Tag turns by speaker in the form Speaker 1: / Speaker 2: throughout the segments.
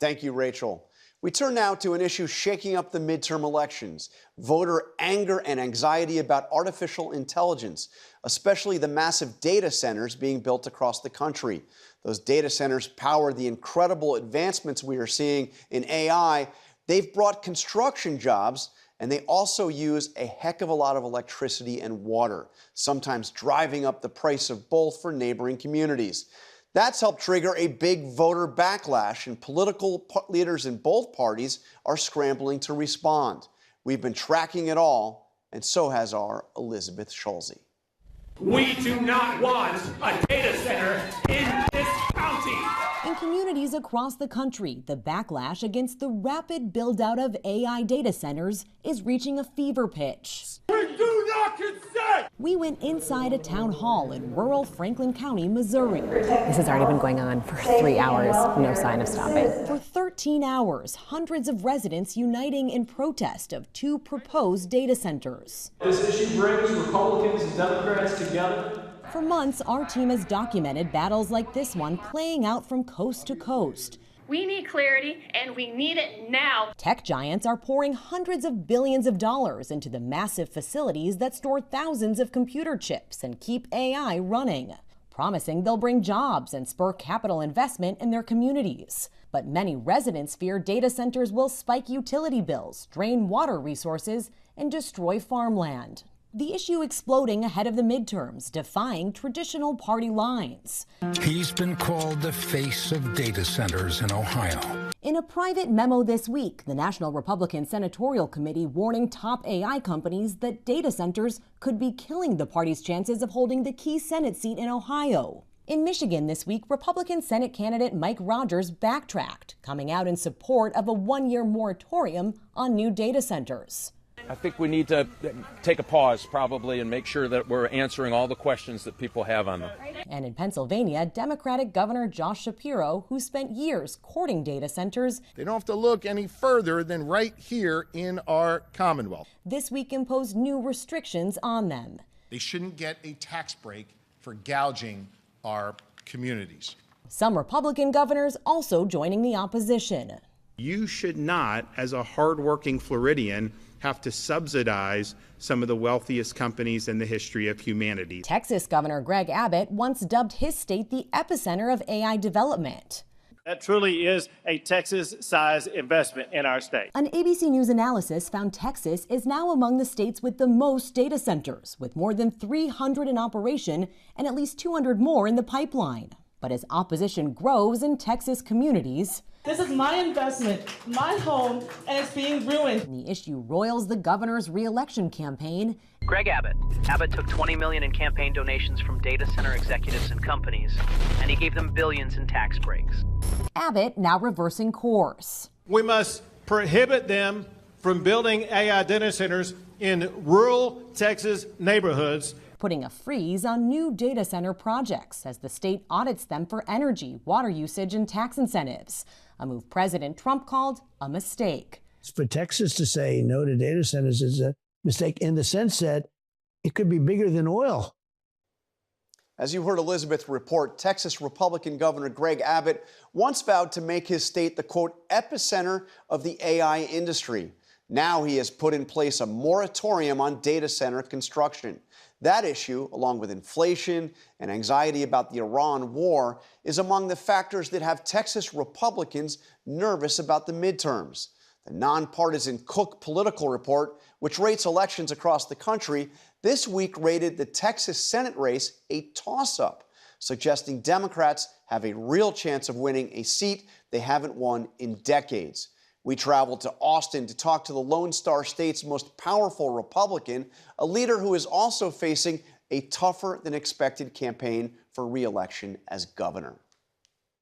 Speaker 1: Thank you, Rachel. We turn now to an issue shaking up the midterm elections: voter anger and anxiety about artificial intelligence, especially the massive data centers being built across the country. Those data centers power the incredible advancements we are seeing in AI. They've brought construction jobs, and they also use a heck of a lot of electricity and water, sometimes driving up the price of both for neighboring communities. That's helped trigger a big voter backlash, and political leaders in both parties are scrambling to respond. We've been tracking it all, and so has our Elizabeth Schulze.
Speaker 2: We do not want a data center in this county.
Speaker 3: In communities across the country, the backlash against the rapid build-out of AI data centers is reaching a fever pitch.
Speaker 2: We do not consent!
Speaker 3: We went inside a town hall in rural Franklin County, Missouri.
Speaker 4: This has already been going on for 3 hours, no sign of stopping.
Speaker 3: For 13 hours, hundreds of residents uniting in protest of 2 proposed data centers.
Speaker 5: This issue brings Republicans and Democrats together.
Speaker 3: For months, our team has documented battles like this one playing out from coast to coast.
Speaker 6: We need clarity, and we need it now.
Speaker 3: Tech giants are pouring hundreds of billions of dollars into the massive facilities that store thousands of computer chips and keep AI running, promising they'll bring jobs and spur capital investment in their communities. But many residents fear data centers will spike utility bills, drain water resources, and destroy farmland. The issue exploding ahead of the midterms, defying traditional party lines.
Speaker 7: He's been called the face of data centers in Ohio.
Speaker 3: In a private memo this week, the National Republican Senatorial Committee warning top AI companies that data centers could be killing the party's chances of holding the key Senate seat in Ohio. In Michigan this week, Republican Senate candidate Mike Rogers backtracked, coming out in support of a 1-year moratorium on new data centers.
Speaker 8: I think we need to take a pause probably and make sure that we're answering all the questions that people have on them.
Speaker 3: And in Pennsylvania, Democratic Governor Josh Shapiro, who spent years courting data centers,
Speaker 9: they don't have to look any further than right here in our Commonwealth.
Speaker 3: This week imposed new restrictions on them.
Speaker 9: They shouldn't get a tax break for gouging our communities.
Speaker 3: Some Republican governors also joining the opposition.
Speaker 10: You should not, as a hardworking Floridian, have to subsidize some of the wealthiest companies in the history of humanity.
Speaker 3: Texas Governor Greg Abbott once dubbed his state the epicenter of AI development.
Speaker 11: That truly is a Texas-sized investment in our state.
Speaker 3: An ABC News analysis found Texas is now among the states with the most data centers, with more than 300 in operation and at least 200 more in the pipeline. But as opposition grows in Texas communities,
Speaker 12: this is my investment, my home, and it's being ruined.
Speaker 3: The issue roils the governor's re-election campaign.
Speaker 13: Greg Abbott. Abbott took $20 million in campaign donations from data center executives and companies, and he gave them billions in tax breaks.
Speaker 3: Abbott now reversing course.
Speaker 11: We must prohibit them from building AI data centers in rural Texas neighborhoods,
Speaker 3: putting a freeze on new data center projects as the state audits them for energy, water usage, and tax incentives. A move President Trump called a mistake.
Speaker 14: For Texas to say no to data centers is a mistake in the sense that it could be bigger than oil.
Speaker 1: As you heard Elizabeth report, Texas Republican Governor Greg Abbott once vowed to make his state the, quote, epicenter of the AI industry. Now he has put in place a moratorium on data center construction. That issue, along with inflation and anxiety about the Iran war, is among the factors that have Texas Republicans nervous about the midterms. The nonpartisan Cook Political Report, which rates elections across the country, this week rated the Texas Senate race a toss-up, suggesting Democrats have a real chance of winning a seat they haven't won in decades. We traveled to Austin to talk to the Lone Star State's most powerful Republican, a leader who is also facing a tougher-than-expected campaign for re-election as governor.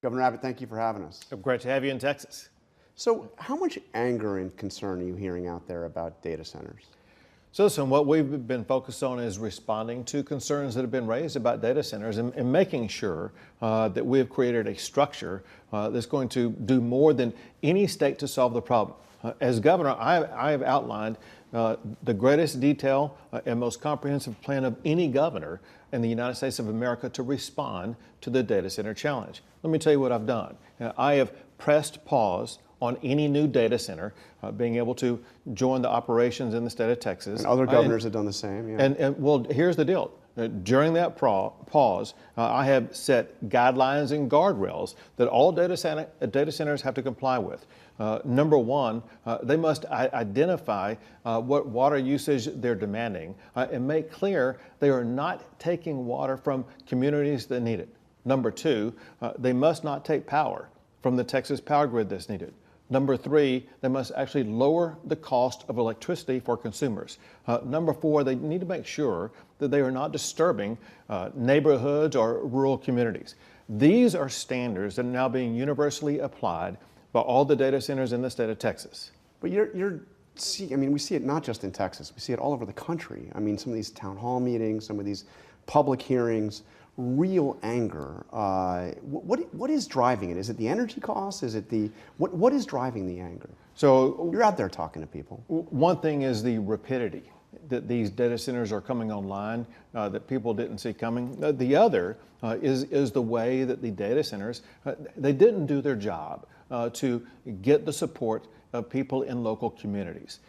Speaker 1: Governor Abbott, thank you for having us.
Speaker 11: Great to have you in Texas.
Speaker 1: So how much anger and concern are you hearing out there about data centers?
Speaker 11: So listen, what we've been focused on is responding to concerns that have been raised about data centers and making sure that we have created a structure that's going to do more than any state to solve the problem. As governor, I have outlined the greatest detail and most comprehensive plan of any governor in the United States of America to respond to the data center challenge. Let me tell you what I've done. I have pressed pause on any new data center being able to join the operations in the state of Texas.
Speaker 1: And other governors have done the same. Yeah.
Speaker 11: And well, here's the deal. During that pause, I have set guidelines and guardrails that all data centers have to comply with. Number one, they must identify what water usage they're demanding and make clear they are not taking water from communities that need it. Number two, they must not take power from the Texas power grid that's needed. Number three, they must actually lower the cost of electricity for consumers. Number four, they need to make sure that they are not disturbing neighborhoods or rural communities. These are standards that are now being universally applied by all the data centers in the state of Texas.
Speaker 1: But I mean, we see it not just in Texas, we see it all over the country. I mean, some of these town hall meetings, some of these public hearings, real anger. What is driving it? Is it the energy costs? Is it what is driving the anger?
Speaker 11: So
Speaker 1: you're out there talking to people.
Speaker 11: One thing is the rapidity that these data centers are coming online that people didn't see coming. The other is the way that the data centers, they didn't do their job to get the support of people in local communities.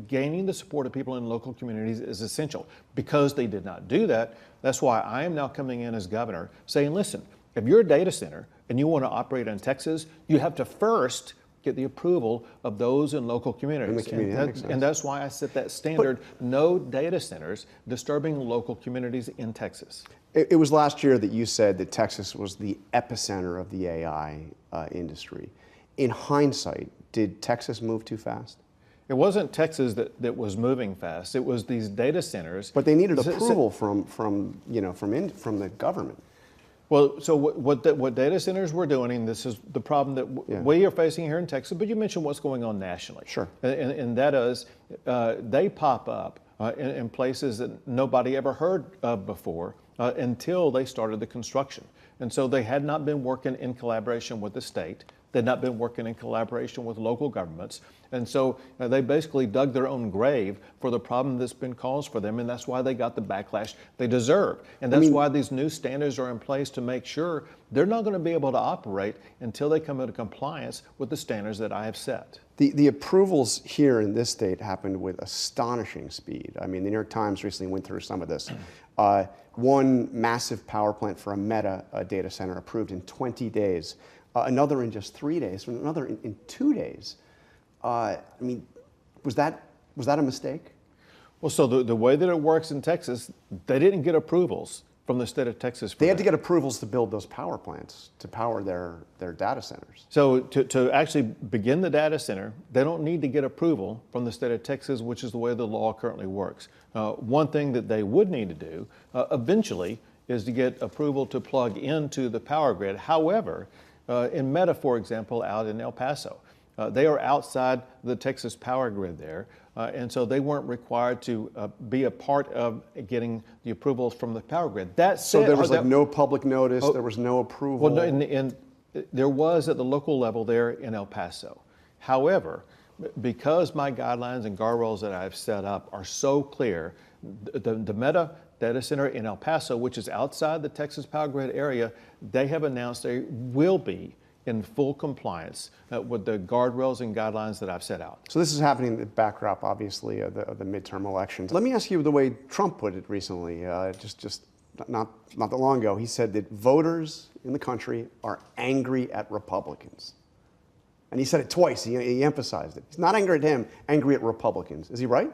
Speaker 11: Gaining the support of people in local communities is essential. Because they did not do that, that's why I am now coming in as governor saying, listen, if you're a data center and you want to operate in Texas, you have to first get the approval of those in local communities. And that's why I set that standard, no data centers disturbing local communities in Texas.
Speaker 1: It was last year that you said that Texas was the epicenter of the AI industry. In hindsight, did Texas move too fast?
Speaker 11: It wasn't Texas that was moving fast. It was these data centers.
Speaker 1: But they needed approval from the government.
Speaker 11: Well, so what data centers were doing, and this is the problem that we are facing here in Texas, but you mentioned what's going on nationally.
Speaker 1: Sure.
Speaker 11: And that is, they pop up in places that nobody ever heard of before until they started the construction. And so they had not been working in collaboration with the state. They'd not been working in collaboration with local governments. And so they basically dug their own grave for the problem that's been caused for them, and that's why they got the backlash they deserve. And that's why these new standards are in place to make sure they're not going to be able to operate until they come into compliance with the standards that I have set.
Speaker 1: The approvals here in this state happened with astonishing speed. I mean, the New York Times recently went through some of this. One massive power plant for a Meta data center approved in 20 days. Another in just 3 days, another in 2 days. I mean, was that a mistake?
Speaker 11: Well, so the way that it works in Texas, they didn't get approvals from the state of Texas.
Speaker 1: They had to get approvals to build those power plants, to power their data centers.
Speaker 11: So to actually begin the data center, they don't need to get approval from the state of Texas, which is the way the law currently works. One thing that they would need to do eventually is to get approval to plug into the power grid. However, in Meta, for example, out in El Paso, they are outside the Texas power grid there, and so they weren't required to be a part of getting the approvals from the power grid. That said,
Speaker 1: so there was no public notice, there was no approval?
Speaker 11: Well, no, there was at the local level there in El Paso. However, because my guidelines and guardrails that I've set up are so clear, the Meta data center in El Paso, which is outside the Texas power grid area, they have announced they will be in full compliance with the guardrails and guidelines that I've set out.
Speaker 1: So this is happening in the backdrop, obviously, of the midterm elections. Let me ask you the way Trump put it recently, just not that long ago. He said that voters in the country are angry at Republicans. And he said it twice. He emphasized it. He's not angry at him, angry at Republicans. Is he right?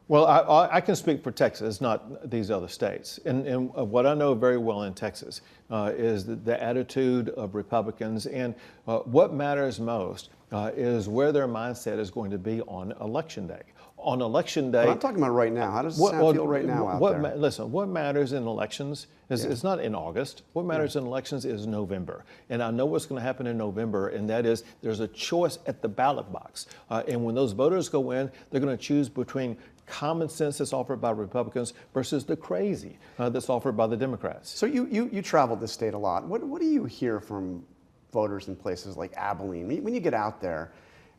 Speaker 11: Well, I can speak for Texas, not these other states. And what I know very well in Texas is the attitude of Republicans. And what matters most is where their mindset is going to be on Election Day. On Election Day...
Speaker 1: But I'm talking about right now. How does it feel right now out there?
Speaker 11: Listen, what matters in elections is it's not in August. What matters in elections is November. And I know what's going to happen in November, and that is there's a choice at the ballot box. And when those voters go in, they're going to choose between common sense that's offered by Republicans versus the crazy that's offered by the Democrats.
Speaker 1: So you traveled the state a lot. What do you hear from voters in places like Abilene when you get out there,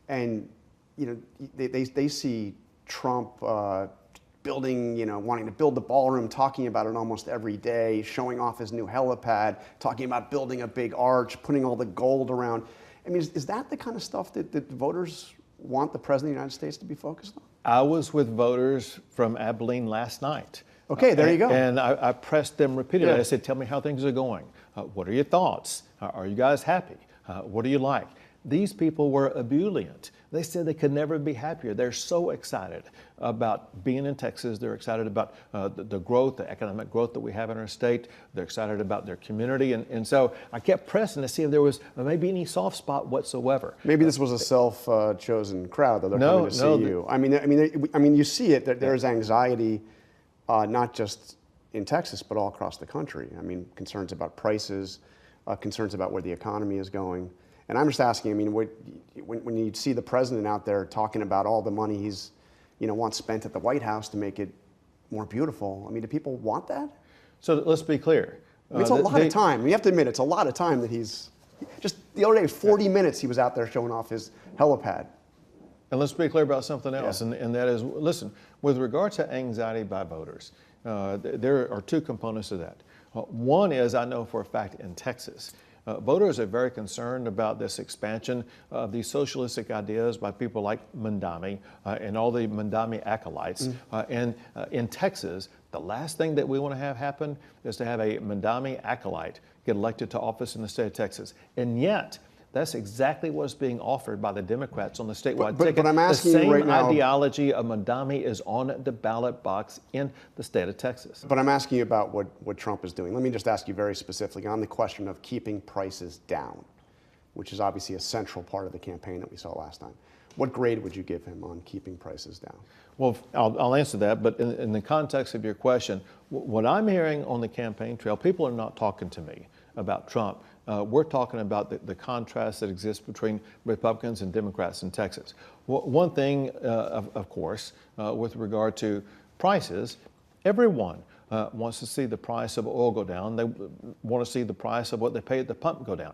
Speaker 1: and they see Trump wanting to build the ballroom, talking about it almost every day, showing off his new helipad, talking about building a big arch, putting all the gold around. I mean, is that the kind of stuff that voters want the President of the United States to be focused on?
Speaker 11: I was with voters from Abilene last night.
Speaker 1: Okay, there you go.
Speaker 11: And I pressed them repeatedly.
Speaker 1: Yeah.
Speaker 11: I said, tell me how things are going. What are your thoughts? Are you guys happy? What do you like? These people were ebullient. They said they could never be happier. They're so excited about being in Texas. They're excited about the growth, the economic growth that we have in our state. They're excited about their community. And so I kept pressing to see if there was maybe any soft spot whatsoever.
Speaker 1: Maybe this was a self-chosen crowd that they're coming to see you. I mean, you see it. There's anxiety, not just in Texas, but all across the country. I mean, concerns about prices, concerns about where the economy is going. And I'm just asking, I mean, when you see the president out there talking about all the money he's, wants spent at the White House to make it more beautiful, I mean, do people want that?
Speaker 11: So let's be clear.
Speaker 1: I mean, it's a lot of time. You have to admit, it's a lot of time that just the other day, 40 minutes he was out there showing off his helipad.
Speaker 11: And let's be clear about something else, and that is, listen, with regard to anxiety by voters, there are two components to that. One is, I know for a fact in Texas, voters are very concerned about this expansion of these socialistic ideas by people like Mandami and all the Mandami acolytes. And in Texas, the last thing that we want to have happen is to have a Mandami acolyte get elected to office in the state of Texas. And yet, that's exactly what's being offered by the Democrats on the statewide ticket.
Speaker 1: But I'm asking you right now,
Speaker 11: the same ideology of Mandami is on the ballot box in the state of Texas.
Speaker 1: But I'm asking you about what Trump is doing. Let me just ask you very specifically on the question of keeping prices down, which is obviously a central part of the campaign that we saw last time. What grade would you give him on keeping prices down?
Speaker 11: Well, I'll answer that, but in the context of your question, what I'm hearing on the campaign trail, people are not talking to me about Trump. We're talking about the contrast that exists between Republicans and Democrats in Texas. One thing, of course, with regard to prices, everyone wants to see the price of oil go down. They want to see the price of what they pay at the pump go down.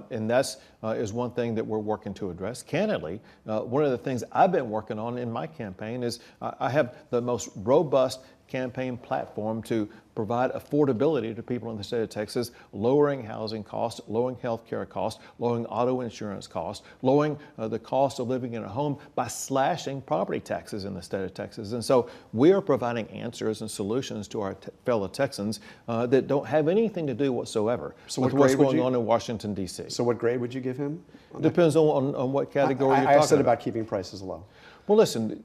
Speaker 11: And that's is one thing that we're working to address. Candidly, one of the things I've been working on in my campaign is I have the most robust campaign platform to provide affordability to people in the state of Texas, lowering housing costs, lowering health care costs, lowering auto insurance costs, lowering the cost of living in a home by slashing property taxes in the state of Texas. And so we are providing answers and solutions to our fellow Texans that don't have anything to do whatsoever with what's going on in Washington, D.C.
Speaker 1: So what grade would you give him?
Speaker 11: Depends on what category you're talking about.
Speaker 1: I said about keeping prices low.
Speaker 11: Well, listen,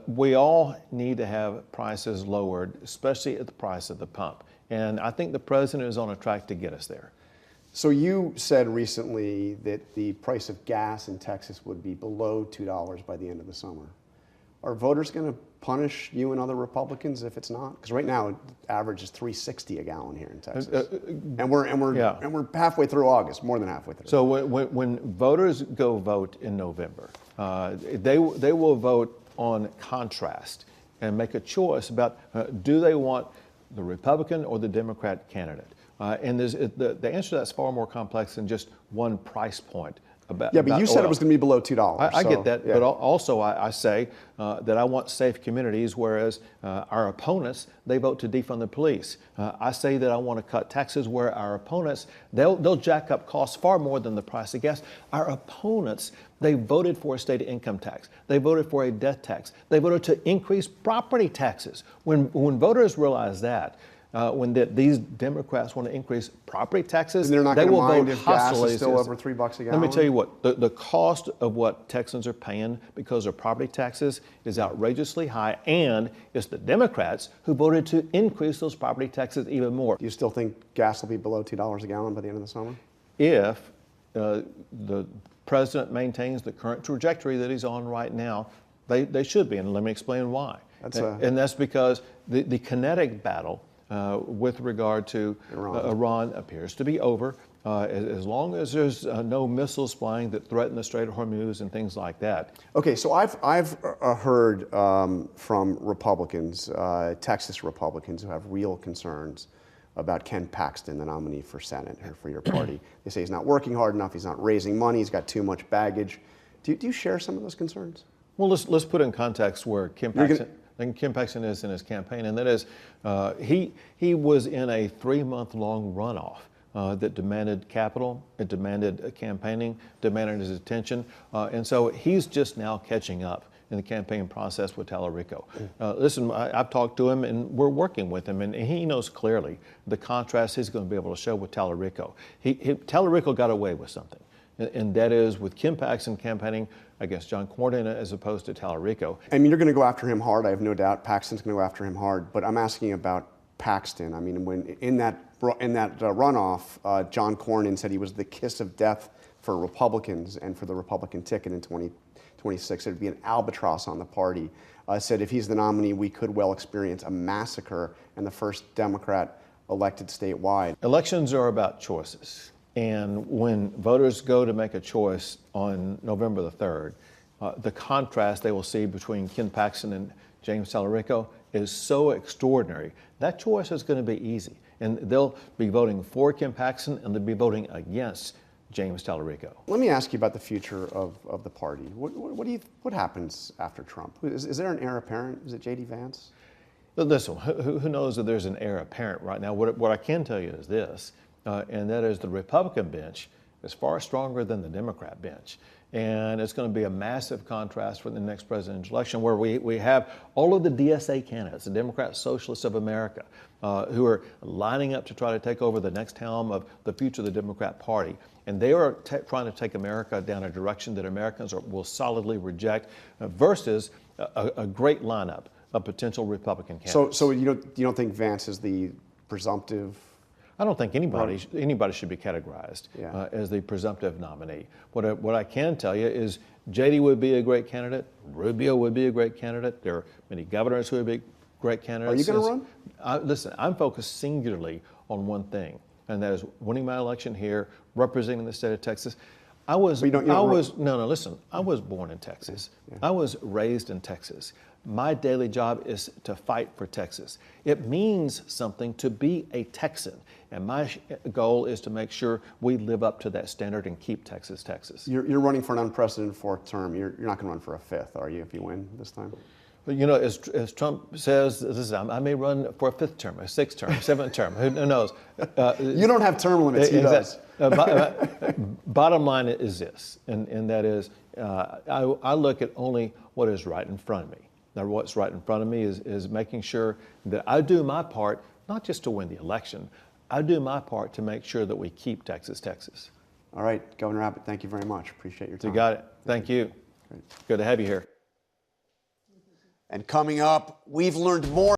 Speaker 11: we all need to have prices lowered, especially at the price of the pump. And I think the president is on a track to get us there.
Speaker 1: So you said recently that the price of gas in Texas would be below $2 by the end of the summer. Are voters going to punish you and other Republicans if it's not? Because right now it averages $3.60 a gallon here in Texas, and we're halfway through August, more than halfway through.
Speaker 11: So when voters go vote in November, they will vote on contrast and make a choice about do they want the Republican or the Democrat candidate. And the answer to that's far more complex than just one price point. But you
Speaker 1: said it was going to be below $2.
Speaker 11: I get that, but also I say that I want safe communities, whereas our opponents, they vote to defund the police. I say that I want to cut taxes, where our opponents, they'll jack up costs far more than the price of gas. Our opponents, they voted for a state income tax. They voted for a death tax. They voted to increase property taxes. When voters realize that, when these Democrats want to increase property taxes,
Speaker 1: and they're not
Speaker 11: they will
Speaker 1: mind
Speaker 11: vote
Speaker 1: if gas
Speaker 11: hostily.
Speaker 1: is still over $3 a gallon.
Speaker 11: Let me tell you what, the cost of what Texans are paying because of property taxes is outrageously high, and it's the Democrats who voted to increase those property taxes even more.
Speaker 1: Do you still think gas will be below $2 a gallon by the end of the summer?
Speaker 11: If the president maintains the current trajectory that he's on right now, they should be, and let me explain why. And that's because the kinetic battle with regard to Iran appears to be over. As long as there's no missiles flying that threaten the Strait of Hormuz and things like that.
Speaker 1: Okay, so I've heard from Republicans, Texas Republicans, who have real concerns about Ken Paxton, the nominee for Senate or for your party. They say he's not working hard enough, he's not raising money, he's got too much baggage. Do you share some of those concerns?
Speaker 11: Well, let's put in context where Ken Paxton is in his campaign, and that is he was in a 3-month-long runoff that demanded capital, it demanded campaigning, demanded his attention, and so he's just now catching up in the campaign process with Talarico. Listen, I've talked to him and we're working with him, and he knows clearly the contrast he's going to be able to show with Talarico. Talarico got away with something, and that is with Kim Paxton campaigning against John Cornyn as opposed to Talarico.
Speaker 1: I mean, you're going to go after him hard, I have no doubt. Paxton's going to go after him hard, but I'm asking about Paxton. I mean, when in that runoff, John Cornyn said he was the kiss of death for Republicans and for the Republican ticket in 2026. It would be an albatross on the party. Said if he's the nominee, we could well experience a massacre and the first Democrat elected statewide.
Speaker 11: Elections are about choices. And when voters go to make a choice on November the 3rd, the contrast they will see between Ken Paxton and James Talarico is so extraordinary. That choice is going to be easy. And they'll be voting for Ken Paxton and they'll be voting against James Talarico.
Speaker 1: Let me ask you about the future of the party. What happens after Trump? Is there an heir apparent? Is it J.D. Vance?
Speaker 11: Listen, who knows that there's an heir apparent right now? What I can tell you is this, and that is the Republican bench is far stronger than the Democrat bench. And it's going to be a massive contrast for the next presidential election where we have all of the DSA candidates, the Democrat Socialists of America, who are lining up to try to take over the next helm of the future of the Democrat Party. And they are trying to take America down a direction that Americans will solidly reject versus a great lineup of potential Republican candidates.
Speaker 1: So you don't think Vance is the presumptive?
Speaker 11: I don't think anybody should be categorized as the presumptive nominee. What I can tell you is J.D. would be a great candidate. Rubio would be a great candidate. There are many governors who would be great candidates.
Speaker 1: Are you going to run?
Speaker 11: Listen, I'm focused singularly on one thing, and that is winning my election here, representing the state of Texas. I was born in Texas. Yeah. I was raised in Texas. My daily job is to fight for Texas. It means something to be a Texan, and my goal is to make sure we live up to that standard and keep Texas, Texas.
Speaker 1: You're running for an unprecedented fourth term. You're not going to run for a fifth, are you, if you win this time?
Speaker 11: But you know, as Trump says, I may run for a fifth term, a sixth term, seventh term. Who knows?
Speaker 1: You don't have term limits. He does.
Speaker 11: Bottom line is this, and that is, I look at only what is right in front of me. Now, what's right in front of me is making sure that I do my part, not just to win the election, I do my part to make sure that we keep Texas, Texas.
Speaker 1: All right, Governor Abbott, thank you very much. Appreciate your time.
Speaker 11: You got it. Thank you. Great. Good to have you here.
Speaker 1: And coming up, we've learned more